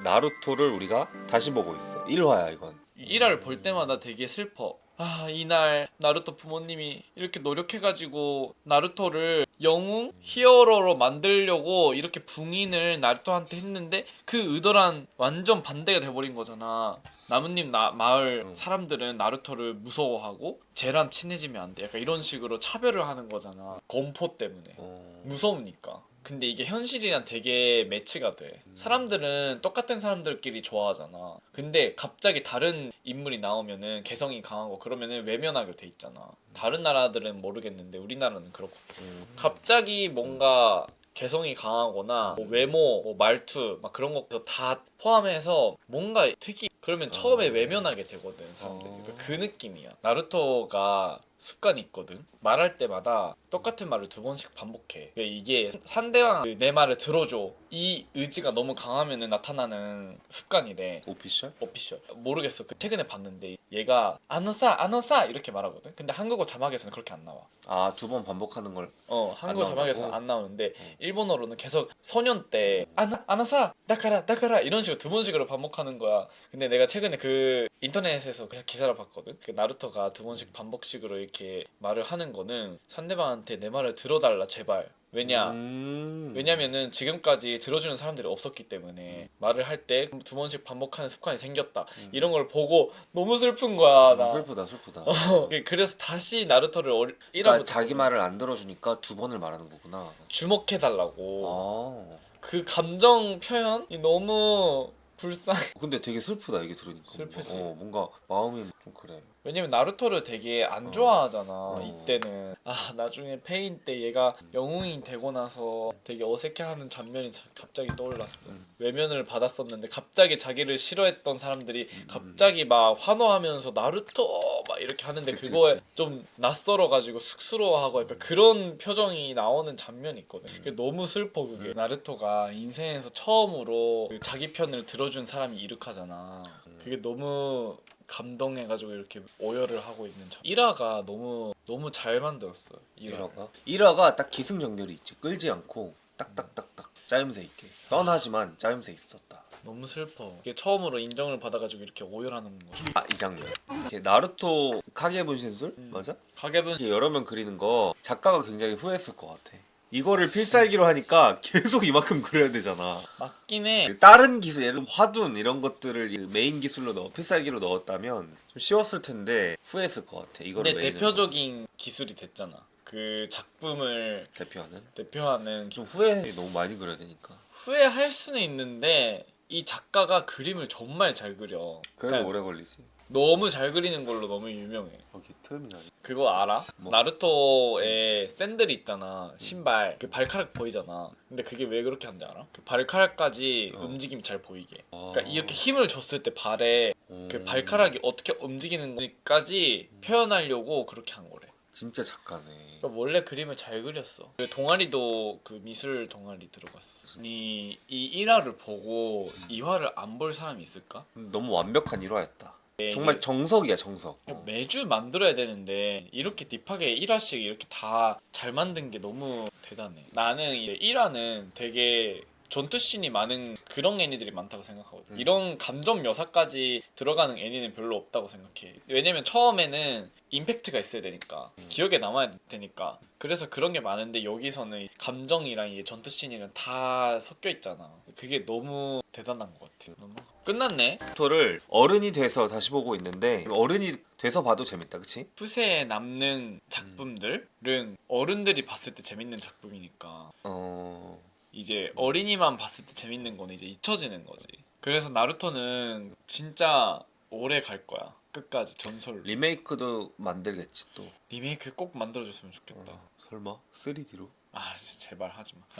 나루토를 우리가 다시 보고 있어. 1화야 이건. 1화를 볼 때마다 되게 슬퍼. 아, 이날 나루토 부모님이 이렇게 노력해가지고 나루토를 영웅 히어로로 만들려고 이렇게 붕인을 나루토한테 했는데 그 의도랑 완전 반대가 돼버린 거잖아. 나뭇잎 마을 사람들은 나루토를 무서워하고 쟤랑 친해지면 안 돼. 약간 이런 식으로 차별을 하는 거잖아. 공포 때문에. 무서우니까. 근데 이게 현실이랑 되게 매치가 돼. 사람들은 똑같은 사람들끼리 좋아하잖아. 근데 갑자기 다른 인물이 나오면은 개성이 강하고 그러면은 외면하게 돼 있잖아. 다른 나라들은 모르겠는데 우리나라는 그렇고. 갑자기 뭔가 개성이 강하거나 뭐 외모, 뭐 말투 막 그런 것도 다 포함해서 뭔가 특이 그러면 처음에 외면하게 되거든 사람들이. 그러니까 그 느낌이야. 나루토가 습관이 있거든. 말할 때마다 똑같은 말을 2번씩 반복해. 그러니까 이게 상대방 내 말을 들어줘 이 의지가 너무 강하면 나타나는 습관이래. 오피셜? 오피셜 모르겠어. 그 최근에 봤는데 얘가 아노사 이렇게 말하거든. 근데 한국어 자막에서는 그렇게 안 나와. 아, 2번 반복하는 걸. 한국어 자막에서는 안 나오는데 어. 일본어로는 계속 소년 때 아나사 나카라 이런 식으로 2번씩으로 반복하는 거야. 근데 내가 최근에 그 인터넷에서 그 기사를 봤거든. 그 나루토가 2번씩 반복식으로 이렇게 말을 하는 거는 상대방한테 내 말을 들어달라 제발. 왜냐면은 지금까지 들어주는 사람들이 없었기 때문에 말을 할 때 2번씩 반복하는 습관이 생겼다. 이런 걸 보고 너무 슬픈 거야. 나. 슬프다. 그래서 다시 나루토를 1화부터 그러니까 자기 말을 안 들어주니까 2번을 말하는 거구나. 주목해달라고. 아. 그 감정 표현이 너무 불쌍해. 근데 되게 슬프다 이게 들으니까. 슬프지. 뭔가 마음이 좀 그래. 왜냐면 나루토를 되게 안 좋아하잖아. 어. 이때는 나중에 페인 때 얘가 영웅이 되고 나서 되게 어색해하는 장면이 갑자기 떠올랐어. 외면을 받았었는데 갑자기 자기를 싫어했던 사람들이 갑자기 막 환호하면서 나루토 막 이렇게 하는데 그치, 그거에 그치. 좀 낯설어가지고 쑥스러워하고 약간 그런 표정이 나오는 장면이 있거든. 그게 너무 슬퍼 그게. 나루토가 인생에서 처음으로 그 자기 편을 들어준 사람이 이르카잖아. 그게 너무 감동해가지고 이렇게 오열을 하고 있는 1화가 너무 잘 만들었어. 1화가 딱 기승전결이 있지. 끌지 않고 딱딱딱딱 짜임새 있게. 뻔하지만 짜임새 있었다. 너무 슬퍼. 이게 처음으로 인정을 받아가지고 이렇게 오열하는 거지. 이 장면. 이렇게 나루토 카게 분신술 맞아? 가ገብ은 이렇게 여러 명 그리는 거 작가가 굉장히 후회했을 것 같아. 이거를 필살기로 하니까 계속 이만큼 그려야 되잖아. 맞긴 해. 다른 기술, 예를 들면 화둔 이런 것들을 메인 기술로 필살기로 넣었다면 좀 쉬웠을 텐데 후회했을 것 같아. 이거를 근데 대표적인 기술이 됐잖아. 그 작품을 대표하는 좀 후회 너무 많이 그려야 되니까. 후회할 수는 있는데 이 작가가 그림을 정말 잘 그려. 그래도 오래 걸리지. 너무 잘 그리는 걸로 너무 유명해. 여기 터미널. 그거 알아? 뭐? 나루토의 샌들 있잖아. 신발. 그 발가락 보이잖아. 근데 그게 왜 그렇게 하는지 알아? 그 발가락까지 움직임이 잘 보이게. 그러니까 이렇게 힘을 줬을 때 발에 그 발가락이 어떻게 움직이는지까지 표현하려고 그렇게 한 거래. 진짜 작가네. 그러니까 원래 그림을 잘 그렸어. 그 동아리도 그 미술 동아리 들어갔었어. 이 1화를 보고 2화를 안 볼 사람이 있을까? 너무 완벽한 1화였다. 네, 정말 이제 정석이야 정석. 매주 만들어야 되는데 이렇게 딥하게 1화씩 이렇게 다 잘 만든 게 너무 대단해. 나는 1화는 되게 전투씬이 많은 그런 애니들이 많다고 생각하거든. 이런 감정 묘사까지 들어가는 애니는 별로 없다고 생각해. 왜냐면 처음에는 임팩트가 있어야 되니까 기억에 남아야 되니까. 그래서 그런 게 많은데 여기서는 감정이랑 이게 전투씬이랑 다 섞여 있잖아. 그게 너무 대단한 것 같아. 너무 끝났네. 토를 어른이 돼서 다시 보고 있는데 어른이 돼서 봐도 재밌다, 그치? 후세에 남는 작품들은 어른들이 봤을 때 재밌는 작품이니까 이제 어린이만 봤을 때 재밌는 거는 이제 잊혀지는 거지. 그래서 나루토는 진짜 오래 갈 거야. 끝까지 전설로. 리메이크도 만들겠지 또. 리메이크 꼭 만들어줬으면 좋겠다. 설마 3D로? 아 제발 하지마.